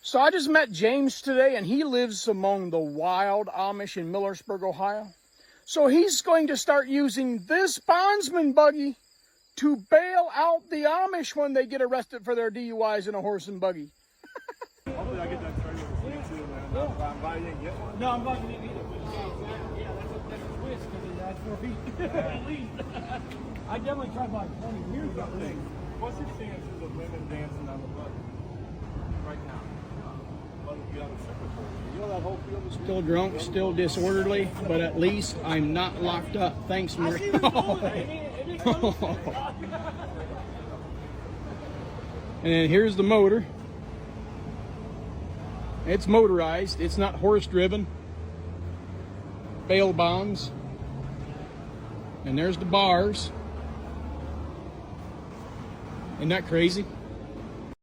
So I just met James today, and he lives among the wild Amish in Millersburg, Ohio. So he's going to start using this bondsman buggy to bail out the Amish when they get arrested for their DUIs in a horse and buggy. Hopefully I get that trailer for you too, man. I'm glad you didn't get one. No, I'm not going to either. Yeah, that's a twist because that's 4 feet at least. I definitely tried like 20 years ago. What's the chances of women dancing on the bus right now? You know that whole field is Still drunk, still disorderly, but at least I'm not locked up. Thanks, Mary. And then here's the motor. It's motorized. It's not horse driven. Bail bonds. And there's the bars. Isn't that crazy?